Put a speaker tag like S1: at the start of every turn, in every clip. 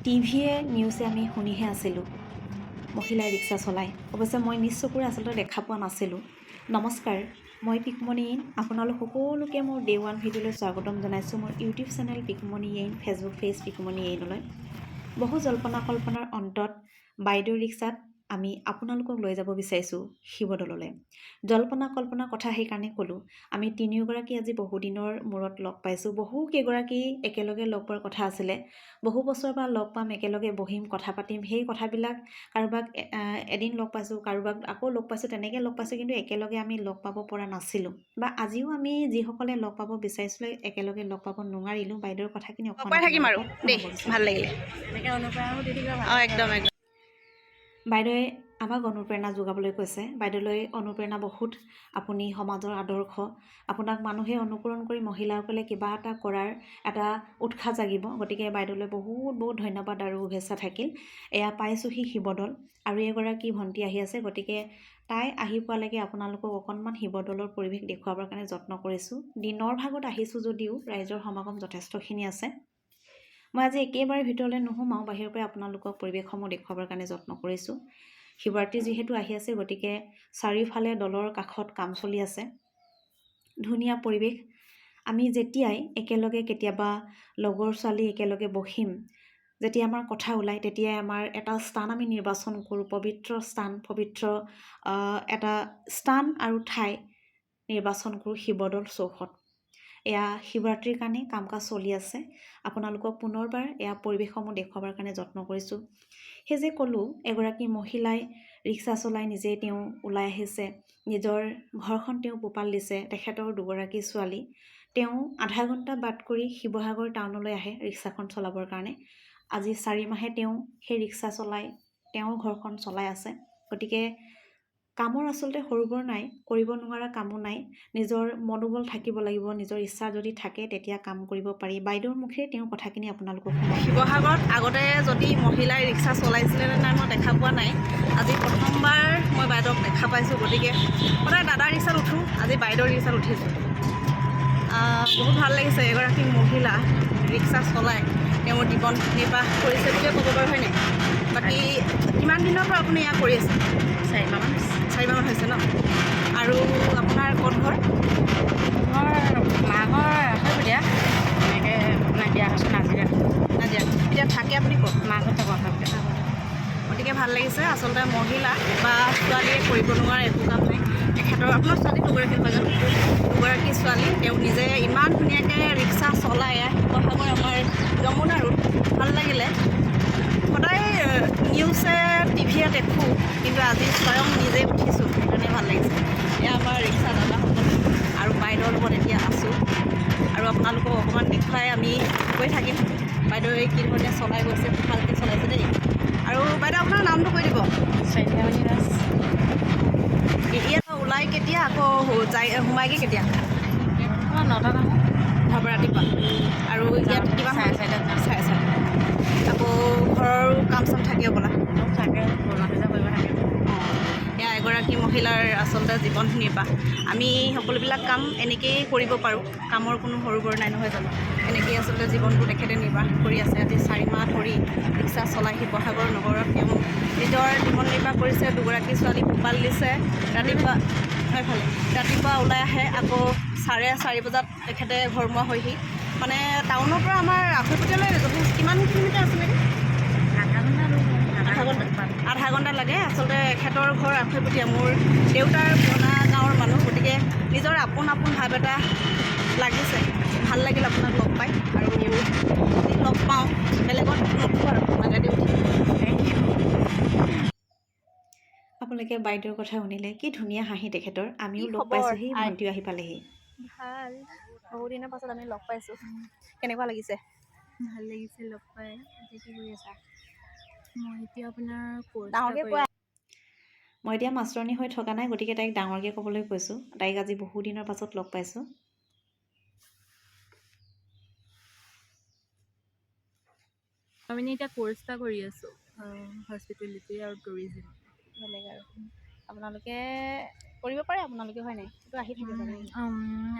S1: টিভিয়ে নিউজে আমি শুনিহে আছিলোঁ মহিলাই ৰিক্সা চলাই। অৱশ্যে মই নিজ চকুৰে আচলতে দেখা পোৱা নাছিলোঁ। নমস্কাৰ, মই পিকমণি এইন। আপোনালোক সকলোকে মোৰ ডে 1 ভিডিঅ'লৈ স্বাগতম জনাইছোঁ। মোৰ ইউটিউব চেনেল পিকমণি এইন, ফেচবুক পেজ পিকমণি এইনলৈ। বহু জল্পনা কল্পনাৰ অন্তত বাইদেউ ৰিক্সাত আমি আপোনালোকক লৈ যাব বিচাৰিছোঁ শিৱদৌললৈ। জল্পনা কল্পনাৰ কথা সেইকাৰণে ক'লোঁ, আমি তিনিওগৰাকী আজি বহুদিনৰ মূৰত লগ পাইছোঁ। বহুকেইগৰাকী একেলগে লগ পোৱাৰ কথা আছিলে। বহু বছৰৰ পৰা লগ পাম, একেলগে বহিম, কথা পাতিম। সেই কথাবিলাক কাৰোবাক এদিন লগ পাইছোঁ, কাৰোবাক আকৌ লগ পাইছোঁ, তেনেকৈ লগ পাইছোঁ, কিন্তু একেলগে আমি লগ পাব পৰা নাছিলোঁ। বা আজিও আমি যিসকলে লগ পাব বিচাৰিছিলোঁ একেলগে লগ পাব নোৱাৰিলোঁ। বাইদেউৰ কথাখিনি অকণমান
S2: থাকিম আৰু দেই, ভাল লাগিলে। একদম একদম।
S1: বাইদেৱে আমাক অনুপ্ৰেৰণা যোগাবলৈ কৈছে। বাইদেউলৈ অনুপ্ৰেৰণা বহুত। আপুনি সমাজৰ আদৰ্শ। আপোনাক মানুহে অনুকৰণ কৰি মহিলাসকলে কিবা এটা কৰাৰ এটা উৎসাহ জাগিব। গতিকে বাইদেউলৈ বহুত বহুত ধন্যবাদ আৰু শুভেচ্ছা থাকিল। এয়া পাইছোঁহি শিৱদৌল, আৰু এগৰাকী ভণ্টি আহি আছে। গতিকে তাই আহি পোৱালৈকে আপোনালোকক অকণমান শিৱদৌলৰ পৰিৱেশ দেখুৱাবৰ কাৰণে যত্ন কৰিছোঁ। দিনৰ ভাগত আহিছোঁ যদিও ৰাইজৰ সমাগম যথেষ্টখিনি আছে। মই আজি একেবাৰে ভিতৰলৈ নোসোমাওঁ, বাহিৰৰ পৰা আপোনালোকক পৰিৱেশসমূহ দেখুৱাবৰ কাৰণে যত্ন কৰিছোঁ। শিৱৰাত্ৰি যিহেতু আহি আছে, গতিকে চাৰিওফালে দলৰ কাষত কাম চলি আছে। ধুনীয়া পৰিৱেশ। আমি যেতিয়াই একেলগে কেতিয়াবা লগৰ ছোৱালী একেলগে বহিম, যেতিয়া আমাৰ কথা ওলায়, তেতিয়াই আমাৰ এটা স্থান আমি নিৰ্বাচন কৰোঁ। পবিত্ৰ স্থান, পবিত্ৰ এটা স্থান আৰু ঠাই নিৰ্বাচন কৰোঁ শিৱদৌল চৌহদ। এয়া শিৱৰাত্ৰিৰ কাৰণে কাম কাজ চলি আছে। আপোনালোকক পুনৰবাৰ এয়া পৰিৱেশসমূহ দেখুৱাবৰ কাৰণে যত্ন কৰিছোঁ। সেই যে ক'লোঁ, এগৰাকী মহিলাই ৰিক্সা চলাই নিজেই তেওঁ ওলাই আহিছে, নিজৰ ঘৰখন তেওঁ পোহপাল দিছে। তেখেতৰ দুগৰাকী ছোৱালী। তেওঁ আধা ঘণ্টা বাট কৰি শিৱসাগৰ টাউনলৈ আহে ৰিক্সাখন চলাবৰ কাৰণে। আজি 4 মাহে তেওঁ সেই ৰিক্সা চলাই তেওঁৰ ঘৰখন চলাই আছে। গতিকে কামৰ আচলতে সৰু বৰ নাই, কৰিব নোৱাৰা কামো নাই। নিজৰ মনোবল থাকিব লাগিব, নিজৰ ইচ্ছা যদি থাকে তেতিয়া কাম কৰিব পাৰি। বাইদেউৰ মুখেৰে তেওঁৰ কথাখিনি আপোনালোকক শুনাম।
S2: শিৱসাগৰত আগতে যদি মহিলাই ৰিক্সা চলাইছিলে নে নাই মই দেখা পোৱা নাই। আজি প্ৰথমবাৰ মই বাইদেউক দেখা পাইছোঁ। গতিকে সদায় দাদাৰ ৰিক্সাত উঠোঁ, আজি বাইদেউৰ ৰিক্সাত উঠিছোঁ। বহুত ভাল লাগিছে। এগৰাকী মহিলা ৰিক্সা চলাই তেওঁ জীৱন নিৰ্বাহ কৰিছে বুলিয়ে ক'ব পাৰোঁ, হয়নে? বাকী কিমান দিনৰ পৰা আপুনি এয়া কৰি আছে? 4 মাহমান হৈছে ন? আৰু আপোনাৰ ক'ত ঘৰ?
S3: মাঘৰ দিয়া এনেকৈ আপোনাৰ দিয়া হৈছে নাজিৰা।
S2: এতিয়া থাকে আপুনি ক'ত?
S3: মাঘত থাকে।
S2: গতিকে ভাল লাগিছে। আচলতে মহিলা বা ছোৱালীয়ে কৰিব নোৱাৰা একো কাম নাই। তেখেতৰ আপোনাৰ ছোৱালী দুগৰাকী হয় জানো? দুগৰাকী ছোৱালী, তেওঁ নিজে ইমান ধুনীয়াকৈ ৰিক্সা চলাই শিৱসাগৰ আমাৰ যমুনা ৰোড। ভাল লাগিলে। সদায় নিউজে টিভিয়ে দেখোঁ, কিন্তু আজি স্বয়ং নিজেই উঠিছোঁ, সেইকাৰণে ভাল লাগিছে। এয়া আমাৰ ৰিক্সা দাদাসকল আৰু বাইদেউৰ লগত এতিয়া আছোঁ, আৰু আপোনালোকক অকণমান দেখুৱাই আমি গৈ থাকিম। বাইদেৱে কি ধৰণে চলাই গৈছে, ভালকৈ চলাইছে দেই। আৰু বাইদেউ আপোনাৰ নামটো কৈ দিব।
S3: চাৰিটামানি ৰাজ।
S2: ইয়াত ওলাই কেতিয়া আকৌ সোমাইগৈ কেতিয়া?
S3: 9টাত আহোঁ।
S2: ৰাতিপুৱা। আৰু ইয়াত কিমান? 4:30। আকৌ ঘৰৰ কাম চাম থাকে হ'বলা?
S3: থাকে, বনোৱা ভজা কৰিব থাকে।
S2: এয়া এগৰাকী মহিলাৰ আচলতে জীৱন নিৰ্বাহ। আমি সকলোবিলাক কাম এনেকৈয়ে কৰিব পাৰোঁ। কামৰ কোনো সৰু বৰ নাই, নহয় জানো? এনেকৈয়ে আচলতে জীৱনটো তেখেতে নিৰ্বাহ কৰি আছে। আজি 4 মাহ ধৰি ৰিক্সা চলাই শিৱসাগৰ নগৰত তেওঁ নিজৰ জীৱন নিৰ্বাহ কৰিছে। দুগৰাকী ছোৱালী পোহপাল দিছে। ৰাতিপুৱা ওলাই আহে, আকৌ 4:30 বজাত তেখেতে ঘৰমুৱা হয়হি। মানে টাউনৰ পৰা আমাৰ আঢ়ৈপুটীয়ালৈ কিমান কিলোমিটাৰ আছিলে? আধা ঘণ্টা লাগে। আচলতে এখেতৰ ঘৰ আঢ়ৈপুটীয়া। মোৰ দেউতাৰ পুৰণা গাঁৱৰ মানুহ, গতিকে নিজৰ আপোন ভাৱ এটা লাগিছে। ভাল লাগিল আপোনাক লগ পাই, আৰু যদি লগ পাওঁ বেলেগত নুঠোঁ আৰু মাজেদি উঠিম।
S1: আপোনালোকে বাইদেউৰ কথা শুনিলে, কি ধুনীয়া হাঁহি তেখেতৰ। আমিও লগ
S2: খবৰ?
S1: পাইছোঁহি, ভণ্টিও আহি পালেহি।
S2: ভাল। বহুত দিনৰ পাছত আমি লগ পাইছোঁ। কেনেকুৱা লাগিছে?
S3: ভাল লাগিছে লগ পাই। এতিয়া কি কৰি আছা? মই এতিয়া আপোনাৰ
S2: ডাঙৰকৈ কোৱা।
S1: মই এতিয়া মাষ্টৰণী হৈ থকা নাই, গতিকে তাইক ডাঙৰকৈ ক'বলৈ কৈছোঁ। তাইক আজি বহু দিনৰ পাছত লগ পাইছোঁ।
S3: আমি এতিয়া কোৰ্চ এটা কৰি আছোঁ, হস্পিটেলিটি আৰু টুৰিজিম।
S2: বেলেগ আৰু আপোনালোকে কৰিব পাৰে, আপোনালোকে হয় নাই? এইটো আহি থাকে জানে?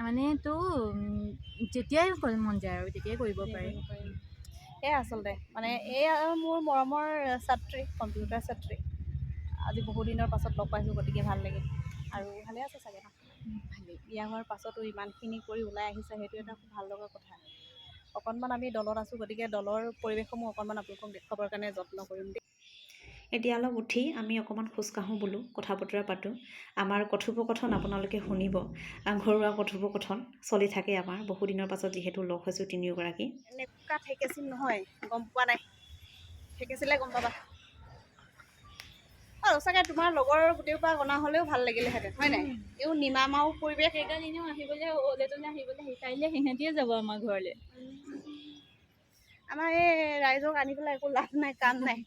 S3: মানে যেতিয়াই মন যায় আৰু তেতিয়াই কৰিব পাৰে।
S2: সেয়া আচলতে মানে এই মোৰ মৰমৰ ছাত্ৰী, কম্পিউটাৰ ছাত্ৰী। আজি বহু দিনৰ পাছত লগ পাইছোঁ, গতিকে ভাল লাগিল। আৰু ভালে আছে চাগে ন?
S3: ভালেই।
S2: বিয়া হোৱাৰ পাছতো ইমানখিনি কৰি ওলাই আহিছে, সেইটো এটা খুব ভাল লগা কথা। অকণমান আমি দলত আছোঁ, গতিকে দলৰ পৰিৱেশসমূহ অকণমান আপোনালোকক দেখুৱাবৰ কাৰণে যত্ন কৰিম দেই।
S1: এতিয়া অলপ উঠি আমি অকণমান খোজকাঢ়োঁ বোলো, কথা বতৰা পাতোঁ। আমাৰ কথোপকথন আপোনালোকে শুনিব। ঘৰুৱা কথোপকথন চলি থাকে আমাৰ বহুদিনৰ পাছত যিহেতু লগ হৈছোঁ তিনিওগৰাকী।
S2: এনেকুৱা ঠেকেচিন নহয়, গম পোৱা নাই। ঠেকেচিলে গম পাবা। সঁচাকৈ তোমাৰ লগৰ গোটেইৰপৰা অনা হ'লেও ভাল লাগিলেহেঁতেন, হয় নাই? এইও নিমামাও পৰিৱেশ।
S3: সেইকাৰণে এনেও আহিবলৈ অলেটনে আহিবলৈ কাইলৈ সিহঁতিয়ে যাব আমাৰ ঘৰলৈ।
S2: আমাৰ এই ৰাইজক আনি পেলাই একো লাভ নাই, কাম নাই।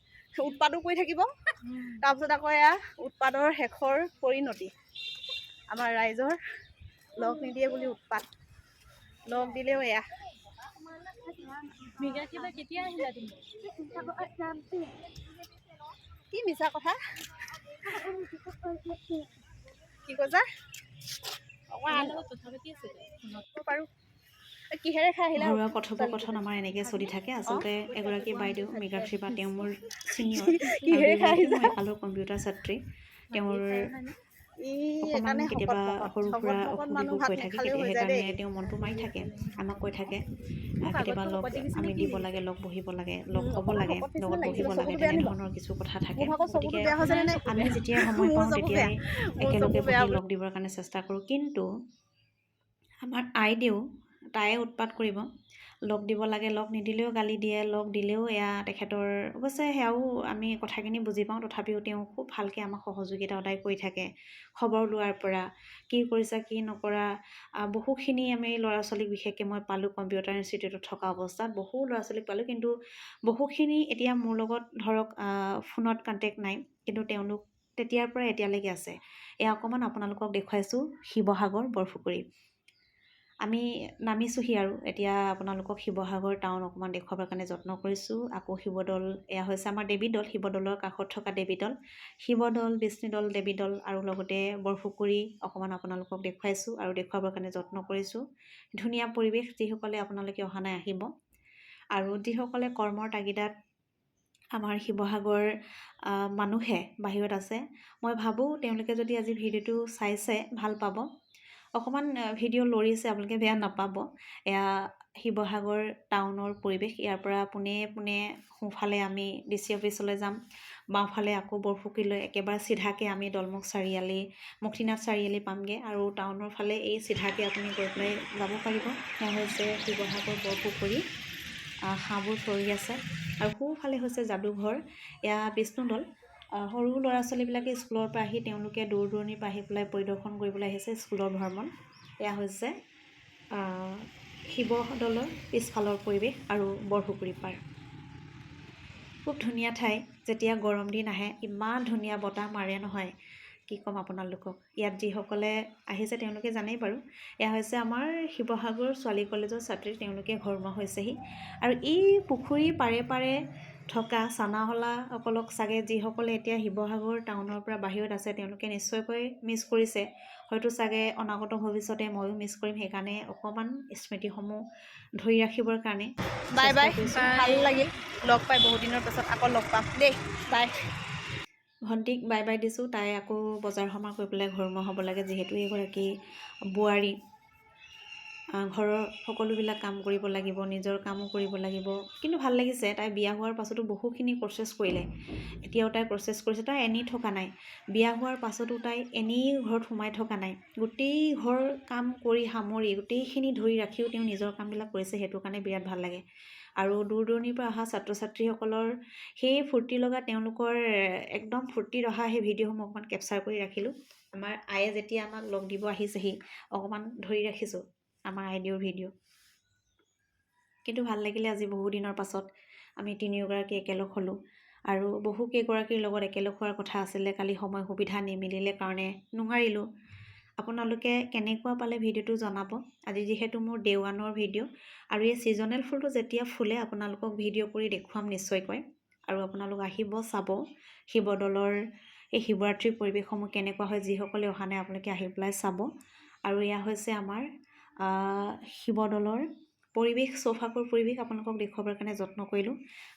S2: উৎপাদো কৰি থাকিব, তাৰপিছত আকৌ এয়া উৎপাদৰ শেষৰ পৰিণতি। আমাৰ ৰাইজৰ লগ নিদিয়ে বুলি উৎপাত, লগ দিলেও এয়া।
S3: মৃগাক্ষী কেতিয়া আহিলা তুমি?
S2: কি মিছা কথা? কি কৈছা? অকণমান
S3: কথা পাতি আছিলে
S2: পাৰোঁ। কিহেৰে খাই আহিলা?
S1: ঘৰুৱা কথোপকথন আমাৰ এনেকৈ চলি থাকে। আচলতে এগৰাকী বাইদেউ মৃগাক্ষী বা তেওঁ মোৰ ছিনিয়ৰ, আৰু
S2: কিহেৰে খাই
S1: দুয়োগৰাকী
S2: আহিছা?
S1: মই একালৰ কম্পিউটাৰ ছাত্ৰী। তেওঁৰ অকণমান
S2: সেইকাৰণে
S1: কেতিয়াবা সৰু সুৰা
S2: শকত শকত মানুহ
S1: অসুখ
S2: ভাত
S1: হৈ থাকে,
S2: নেখালেও হৈ যায়
S1: সেইকাৰণে
S2: দেই।
S1: তেওঁ মনটো মাৰি থাকে, আমাক কৈ থাকে
S3: মোক
S1: কেতিয়াবা
S3: আগতকৈ
S1: লগ
S3: শকত দেখিছিলে
S1: আমি
S3: কি
S1: দিব
S3: দেখিছে?
S1: লাগে, লগ বহিব লাগে, লগ ক'ব
S2: অকণমান
S1: লাগে,
S2: শকত নিচিনা
S1: লগত বহিব
S2: লাগিছিলে।
S1: লাগে,
S2: চকুটো বেয়া নি বাৰু?
S1: তেনেধৰণৰ কিছু কথা থাকে।
S2: মোৰ ভাগৰ চকুটো
S1: গতিকে
S2: বেয়া হৈছেনে নে?
S1: আমি যেতিয়াই সময়
S2: মোৰ
S1: পাওঁ
S2: চকু বেয়া,
S1: তেতিয়াই
S2: মোৰ
S1: একেলগে
S2: চকু বেয়া
S1: বহি
S2: বোলো।
S1: লগ দিবৰ কাৰণে চেষ্টা কৰোঁ। কিন্তু আমাৰ আইদেউ তায়ে উৎপাত কৰিব, লগ দিব লাগে, লগ নিদিলেও গালি দিয়ে, লগ দিলেও এয়া তেখেতৰ অৱশ্যে সেয়াও আমি কথাখিনি বুজি পাওঁ। তথাপিও তেওঁ খুব ভালকৈ আমাক সহযোগিতা সদায় কৰি থাকে, খবৰ লোৱাৰ পৰা, কি কৰিছা কি নকৰা। বহুখিনি আমি ল'ৰা ছোৱালীক বিশেষকৈ মই পালোঁ কম্পিউটাৰ ইনষ্টিটিউটত থকা অৱস্থাত বহু ল'ৰা ছোৱালীক পালোঁ, কিন্তু বহুখিনি এতিয়া মোৰ লগত ধৰক ফোনত কণ্টেক্ট নাই, কিন্তু তেওঁলোক তেতিয়াৰ পৰা এতিয়ালৈকে আছে। এয়া অকণমান আপোনালোকক দেখুৱাইছোঁ শিৱসাগৰ বৰপুখুৰী। আমি নামিছোঁহি আৰু এতিয়া আপোনালোকক শিৱসাগৰ টাউন অকণমান দেখুৱাবৰ কাৰণে যত্ন কৰিছোঁ। আকৌ শিৱদৌল, এয়া হৈছে আমাৰ দেৱীদৌল, শিৱদৌলৰ কাষত থকা দেৱীদৌল, শিৱদৌল, বিষ্ণুদৌল, দেৱীদৌল আৰু লগতে বৰপুখুৰী অকণমান আপোনালোকক দেখুৱাইছোঁ আৰু দেখুৱাবৰ কাৰণে যত্ন কৰিছোঁ। ধুনীয়া পৰিৱেশ, যিসকলে আপোনালোকে অহা নাই আহিব। আৰু যিসকলে কৰ্মৰ তাগিদাত আমাৰ শিৱসাগৰ মানুহে বাহিৰত আছে, মই ভাবোঁ তেওঁলোকে যদি আজি ভিডিঅ'টো চাইছে ভাল পাব। অকণমান ভিডিঅ' লৰিছে, আপোনালোকে বেয়া নাপাব। এয়া শিৱসাগৰ টাউনৰ পৰিৱেশ। ইয়াৰ পৰা পোনে পোনে সোঁফালে আমি DC অফিচলৈ যাম, বাওঁফালে আকৌ বৰপুখুৰীলৈ একেবাৰে চিধাকৈ আমি দলমুখ চাৰিআলি, মুক্তিনাথ চাৰিআলি পামগৈ, আৰু টাউনৰ ফালে এই চিধাকৈ আপুনি গৈ পেলাই যাব পাৰিব। সেয়া হৈছে শিৱসাগৰ বৰপুখুৰী। হাঁহবোৰ চৰি আছে, আৰু সোঁফালে হৈছে যাদুঘৰ, এয়া বিষ্ণুদৌল। সৰু ল'ৰা ছোৱালীবিলাকে স্কুলৰ পৰা আহি তেওঁলোকে দূৰ দূৰণিৰ পৰা আহি পেলাই পৰিদৰ্শন কৰিবলৈ আহিছে স্কুলৰ ভ্ৰমণ। এয়া হৈছে শিৱদৌলৰ পিছফালৰ পৰিৱেশ আৰু বৰপুখুৰী পাৰ। খুব ধুনীয়া ঠাই। যেতিয়া গৰম দিন আহে ইমান ধুনীয়া বতাহ মাৰে নহয়, কি ক'ম আপোনালোকক। ইয়াত যিসকলে আহিছে তেওঁলোকে জানেই বাৰু। এয়া হৈছে আমাৰ শিৱসাগৰ ছোৱালী কলেজৰ ছাত্ৰী, তেওঁলোকে ঘৰমুৱা হৈছেহি। আৰু এই পুখুৰী পাৰে পাৰে থকা চানাহলাসকলক চাগে যিসকলে এতিয়া শিৱসাগৰ টাউনৰ পৰা বাহিৰত আছে তেওঁলোকে নিশ্চয়কৈ মিছ কৰিছে। হয়তো চাগে অনাগত ভৱিষ্যতে ময়ো মিছ কৰিম। সেইকাৰণে অকণমান স্মৃতিসমূহ ধৰি ৰাখিবৰ কাৰণে
S2: বাই বাই,
S1: চেষ্টা কৰিছোঁ।
S2: ভাল লাগিল লগ পাই, বহুত দিনৰ পাছত আকৌ লগ পাম দেই, বাই।
S1: ভণ্টিক বাই বাই দিছোঁ, তাই আকৌ বজাৰ সমাৰ কৰি পেলাই ঘৰমুৱা হ'ব লাগে, যিহেতু এগৰাকী বোৱাৰী। ঘৰৰ সকলোবিলাক কাম কৰিব লাগিব, নিজৰ কামো কৰিব লাগিব। কিন্তু ভাল লাগিছে, তাই বিয়া হোৱাৰ পাছতো বহুখিনি প্ৰচেছ কৰিলে, এতিয়াও তাই প্ৰচেছ কৰিছে। তাই এনেই থকা নাই, বিয়া হোৱাৰ পাছতো তাই এনেই ঘৰত সোমাই থকা নাই। গোটেই ঘৰ কাম কৰি সামৰি গোটেইখিনি ধৰি ৰাখিও তেওঁ নিজৰ কামবিলাক কৰিছে, সেইটো কাৰণে বিৰাট ভাল লাগে। আৰু দূৰ দূৰণিৰ পৰা অহা ছাত্ৰ ছাত্ৰীসকলৰ সেই ফূৰ্তি লগা, তেওঁলোকৰ একদম ফূৰ্তিত অহা সেই ভিডিঅ'সমূহ অকণমান কেপচাৰ কৰি ৰাখিলোঁ। আমাৰ আয়ে যেতিয়া আমাক লগ দিব আহিছেহি, অকণমান ধৰি ৰাখিছোঁ আমাৰ আইদেউৰ ভিডিঅ'। কিন্তু ভাল লাগিলে, আজি বহুদিনৰ পাছত আমি তিনিওগৰাকী একেলগ হ'লোঁ। আৰু বহুকেইগৰাকীৰ লগত একেলগ হোৱাৰ কথা আছিলে, কালি সময় সুবিধা নিমিলিলে কাৰণে নোৱাৰিলোঁ। আপোনালোকে কেনেকুৱা পালে ভিডিঅ'টো জনাব। আজি যিহেতু মোৰ দেওৱানৰ ভিডিঅ', আৰু এই ছিজনেল ফুলটো যেতিয়া ফুলে আপোনালোকক ভিডিঅ' কৰি দেখুৱাম নিশ্চয়কৈ। আৰু আপোনালোক আহিব, চাব শিৱদৌলৰ এই শিৱৰাত্ৰিৰ পৰিৱেশসমূহ কেনেকুৱা হয়। যিসকলে অহা নাই আপোনালোকে আহি পেলাই চাব। আৰু এয়া হৈছে আমাৰ শিৱদৌলৰ পৰিৱেশ চৌপাশৰ পৰিৱেশ আপোনালোকক দেখুৱাবৰ কাৰণে যত্ন কৰিলোঁ।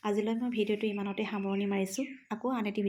S1: আজিলৈ মই ভিডিঅ'টো ইমানতে সামৰণি মাৰিছোঁ। আকৌ আন এটি ভিডিঅ'